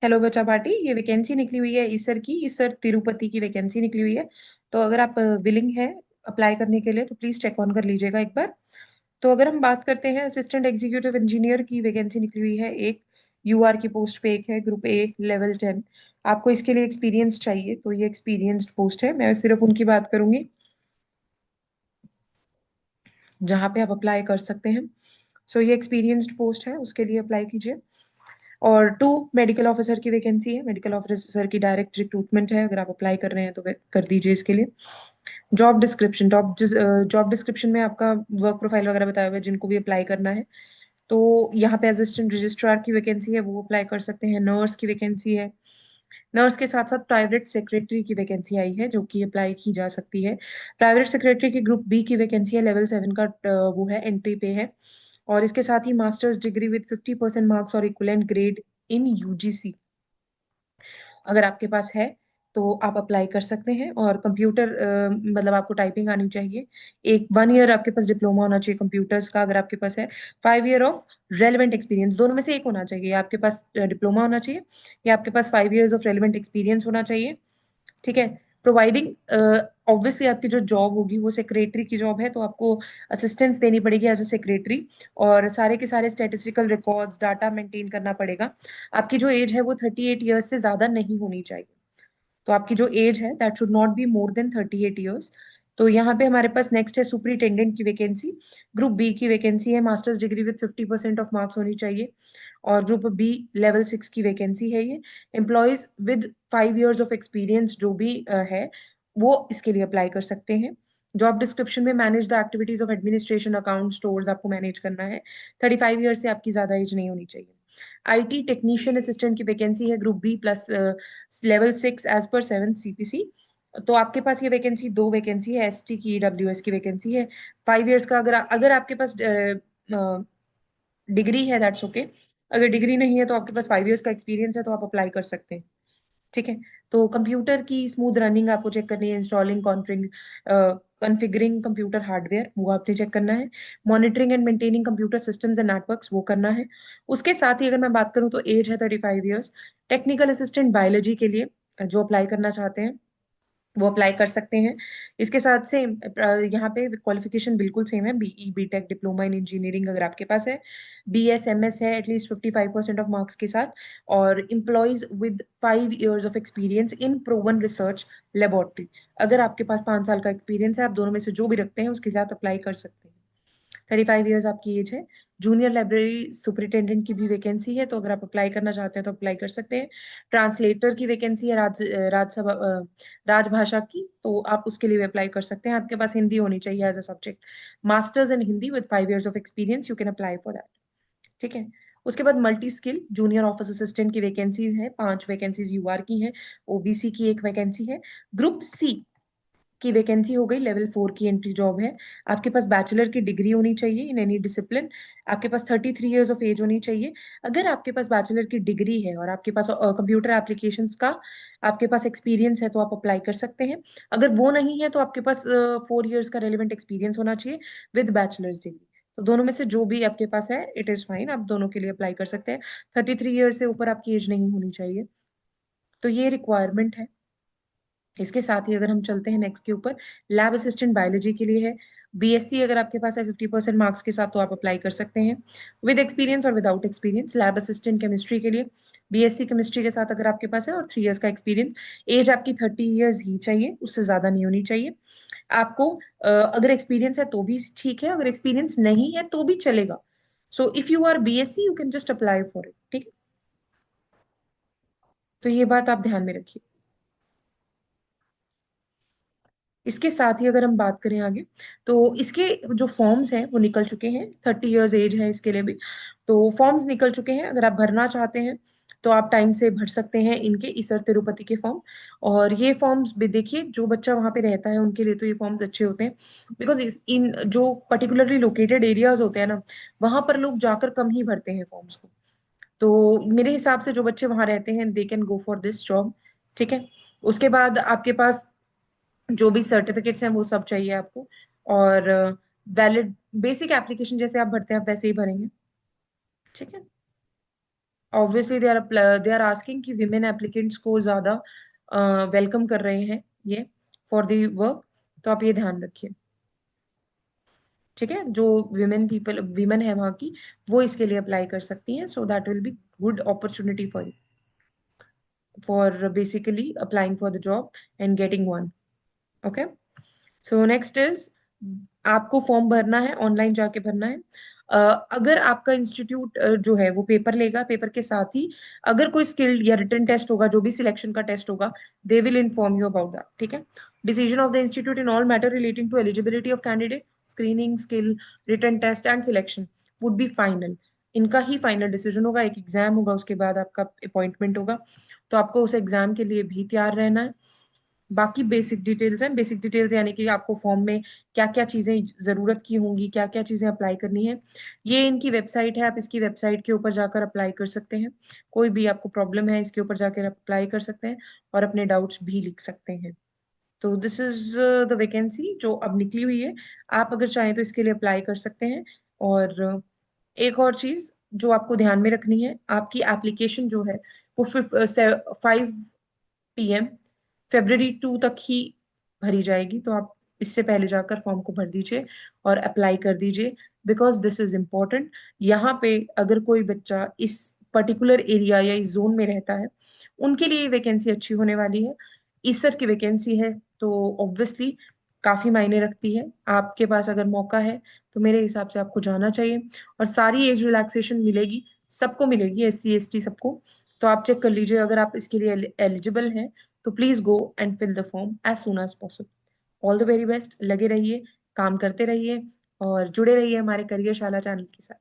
Hello बच्चा party, ये vacancy निकली हुई है ईसर तिरुपति की वैकेंसी निकली हुई है। तो अगर आप विलिंग है अप्लाई करने के लिए तो प्लीज चेक ऑन कर लीजिएगा एक बार। तो अगर हम बात करते हैं, असिस्टेंट एग्जीक्यूटिव इंजीनियर की वैकेंसी निकली हुई है एक। यूआर की पोस्ट पे एक है, ग्रुप ए लेवल 10। आपको इसके लिए एक्सपीरियंस चाहिए, तो ये एक्सपीरियंस्ड पोस्ट है। मैं सिर्फ उनकी बात करूंगी जहाँ पे आप अप्लाई कर सकते हैं। सो ये एक्सपीरियंस्ड पोस्ट है, उसके लिए अप्लाई कीजिए। और टू मेडिकल ऑफिसर की वैकेंसी है। मेडिकल ऑफिसर की डायरेक्ट रिक्रूटमेंट है, अगर आप अप्लाई कर रहे हैं तो कर दीजिए इसके लिए। जॉब डिस्क्रिप्शन में आपका वर्क प्रोफाइल वगैरह बताया हुआ है जिनको भी अप्लाई करना है। तो यहाँ पे असिस्टेंट रजिस्ट्रार की वैकेंसी है, वो अप्लाई कर सकते हैं। नर्स की वैकेंसी है। नर्स के साथ साथ प्राइवेट सेक्रेटरी की वैकेंसी आई है जो कि अप्लाई की जा सकती है। प्राइवेट सेक्रेटरी की ग्रुप बी की वैकेंसी है, लेवल 7 का वो है, एंट्री पे है। और इसके साथ ही मास्टर्स डिग्री विद 50% मार्क्स और इक्विवेलेंट ग्रेड इन यूजीसी अगर आपके पास है तो आप अप्लाई कर सकते हैं। और कंप्यूटर मतलब आपको टाइपिंग आनी चाहिए। एक 1 ईयर आपके पास डिप्लोमा होना चाहिए कंप्यूटर्स का अगर आपके पास है। 5 ईयर ऑफ रेलिवेंट एक्सपीरियंस, दोनों में से एक होना चाहिए। या आपके पास डिप्लोमा होना चाहिए या आपके पास 5 ईयर्स ऑफ रेलिवेंट एक्सपीरियंस होना चाहिए। ठीक है। प्रोवाइडिंग ऑब्वियसली आपकी जो जॉब होगी वो सेक्रेटरी की जॉब है, तो आपको असिस्टेंस देनी पड़ेगी एज अ सेक्रेटरी। और सारे के सारे स्टैटिस्टिकल रिकॉर्ड्स डाटा मेंटेन करना पड़ेगा। आपकी जो एज है वो 38 ईयर्स से ज्यादा नहीं होनी चाहिए। तो आपकी जो एज है that should not be more than 38 years. तो यहाँ पे हमारे पास नेक्स्ट है सुपरिटेंडेंट की वैकेंसी। ग्रुप बी की वैकेंसी है, masters degree with 50% of marks होनी चाहिए। और ग्रुप बी लेवल 6 की वैकेंसी है ये। Employees with 5 years of experience जो भी है वो इसके लिए अप्लाई कर सकते हैं। जॉब डिस्क्रिप्शन में manage the activities of administration account stores आपको मैनेज करना है। 35 ईयर्स से आपकी ज्यादा एज नहीं होनी चाहिए। आईटी टेक्नीशियन असिस्टेंट की वैकेंसी है, group B plus level 6 age पर 7 सीपीसी। तो आपके पास ये वैकेंसी, दो वैकेंसी है, एसटी की ईडब्ल्यूएस की वैकेंसी है। 5 ईयर्स का अगर आपके पास डिग्री है दैट्स ओके। अगर डिग्री नहीं है तो आपके पास 5 ईयर्स का एक्सपीरियंस है तो आप अप्लाई कर सकते हैं। ठीक है। तो कंप्यूटर की स्मूथ रनिंग आपको चेक करनी है। इंस्टॉलिंग कॉन्फ़िगरिंग कंप्यूटर हार्डवेयर वो आपने चेक करना है। Monitoring and maintaining computer systems and networks वो करना है। उसके साथ ही अगर मैं बात करूं तो एज है 35 ईयर्स। टेक्निकल असिस्टेंट बायोलॉजी के लिए जो अप्लाई करना चाहते हैं वो अप्लाई कर सकते हैं। इसके साथ से यहाँ पे क्वालिफिकेशन बिल्कुल सेम है, BE BTech diploma in engineering अगर आपके पास है। बीएसएमएस है एटलीस्ट 55% ऑफ मार्क्स के साथ। और employees with 5 years of experience in proven research laboratory, अगर आपके पास 5 साल का एक्सपीरियंस है, आप दोनों में से जो भी रखते हैं उसके साथ अप्लाई कर सकते हैं। 35 ईयर्स आपकी एज है। जूनियर लाइब्रेरी सुपरिटेंडेंट की भी वैकेंसी है, तो अगर आप अप्लाई करना चाहते हैं तो अप्लाई कर सकते हैं। ट्रांसलेटर की वैकेंसी है राजसभा राजभाषा की, तो आप उसके लिए भी अप्लाई कर सकते हैं। आपके पास हिंदी होनी चाहिए as a subject. Masters in Hindi with 5 years of experience you can apply for that. ठीक है। उसके बाद multi skill junior office assistant की वैकेंसीज हैं, 5 वैकेंसीज यूआर की हैं। ओबीसी की एक वैकेंसी है। ग्रुप सी की वैकेंसी हो गई, लेवल 4 की एंट्री जॉब है। आपके पास बैचलर की डिग्री होनी चाहिए इन एनी डिसिप्लिन। आपके पास 33 ईयर्स ऑफ एज होनी चाहिए। अगर आपके पास बैचलर की डिग्री है और आपके पास कंप्यूटर एप्लीकेशंस का आपके पास एक्सपीरियंस है तो आप अप्लाई कर सकते हैं। अगर वो नहीं है तो आपके पास 4 ईयर्स का रेलिवेंट एक्सपीरियंस होना चाहिए विद बैचलर्स डिग्री। तो दोनों में से जो भी आपके पास है इट इज फाइन, आप दोनों के लिए अप्लाई कर सकते हैं। 33 ईयर्स से ऊपर आपकी एज नहीं होनी चाहिए। तो ये रिक्वायरमेंट है। इसके साथ ही अगर हम चलते हैं नेक्स्ट के ऊपर, लैब असिस्टेंट बायोलॉजी के लिए है। बीएससी अगर आपके पास है 50% मार्क्स के साथ तो आप अप्लाई कर सकते हैं। विद एक्सपीरियंस और without experience, lab assistant chemistry के लिए बीएससी केमिस्ट्री के साथ अगर आपके पास है और 3 ईयर्स का एक्सपीरियंस। एज आपकी 30 ईयर्स ही चाहिए, उससे ज्यादा नहीं होनी चाहिए आपको। अगर एक्सपीरियंस है तो भी ठीक है, अगर एक्सपीरियंस नहीं है तो भी चलेगा। So if you are BSc you can just apply for it. ठीक है। तो ये बात आप ध्यान में रखिए। इसके साथ ही अगर हम बात करें आगे, तो इसके जो फॉर्म्स हैं वो निकल चुके हैं। 30 ईयर्स एज है इसके लिए भी, तो फॉर्म्स निकल चुके हैं। अगर आप भरना चाहते हैं तो आप टाइम से भर सकते हैं इनके ईसर तिरुपति के फॉर्म। और ये फॉर्म्स भी देखिए, जो बच्चा वहां पे रहता है उनके लिए तो ये फॉर्म्स अच्छे होते हैं। बिकॉज इन जो पर्टिकुलरली लोकेटेड एरियाज होते हैं ना, वहां पर लोग जाकर कम ही भरते हैं फॉर्म्स को। तो मेरे हिसाब से जो बच्चे वहां रहते हैं they can go for this job. ठीक है। उसके बाद आपके पास जो भी सर्टिफिकेट्स हैं वो सब चाहिए आपको। और वैलिड बेसिक एप्लीकेशन जैसे आप भरते हैं आप वैसे ही भरेंगे। ठीक है। ऑब्वियसली दे आर आस्किंग कि विमेन एप्लीकेंट्स को ज्यादा वेलकम कर रहे हैं ये फॉर द वर्क। तो आप ये ध्यान रखिए, ठीक है। जो विमेन है वहाँ की, वो इसके लिए अप्लाई कर सकती हैं, so that will be good opportunity for basically applying for the job and getting one. Okay, so next is, आपको फॉर्म भरना है, ऑनलाइन जाके भरना है। अगर आपका इंस्टीट्यूट जो है वो पेपर लेगा, पेपर के साथ ही अगर कोई स्किल्ड या रिटन टेस्ट होगा, जो भी सिलेक्शन का टेस्ट होगा, they will inform you about that, ठीक है। Decision of the institute in all matter relating to eligibility of candidate, screening, skill, written test and selection would be final. इनका ही final decision होगा। एक exam होगा, उसके बाद आपका अपॉइंटमेंट होगा। तो आपको उस एग्जाम के लिए भी तैयार रहना है। बाकी बेसिक डिटेल्स हैं, बेसिक डिटेल्स यानी कि आपको फॉर्म में क्या क्या चीजें जरूरत की होंगी, क्या क्या चीजें अप्लाई करनी है, ये इनकी वेबसाइट है। आप इसकी वेबसाइट के ऊपर जाकर अप्लाई कर सकते हैं। कोई भी आपको प्रॉब्लम है, इसके ऊपर जाकर अप्लाई कर सकते हैं और अपने डाउट्स भी लिख सकते हैं। तो दिस इज द वैकेंसी जो अब निकली हुई है। आप अगर चाहें तो इसके लिए अप्लाई कर सकते हैं। और एक और चीज जो आपको ध्यान में रखनी है, आपकी एप्लीकेशन जो है वो 5 PM February 2 तक ही भरी जाएगी। तो आप इससे पहले जाकर फॉर्म को भर दीजिए और अप्लाई कर दीजिए, बिकॉज दिस इज इम्पोर्टेंट। यहाँ पे अगर कोई बच्चा इस पर्टिकुलर एरिया या इस जोन में रहता है, उनके लिए वैकेंसी अच्छी होने वाली है। ईसर की वैकेंसी है, तो ऑब्वियसली काफी मायने रखती है। आपके पास अगर मौका है तो मेरे हिसाब से आपको जाना चाहिए। और सारी एज रिलैक्सेशन मिलेगी, सबको मिलेगी, SC ST सबको। तो आप चेक कर लीजिए, अगर आप इसके लिए एलिजिबल हैं तो please go and fill the form as soon as possible. All the very best. लगे रहिए, काम करते रहिए और जुड़े रहिए हमारे करियर शाला चैनल के साथ।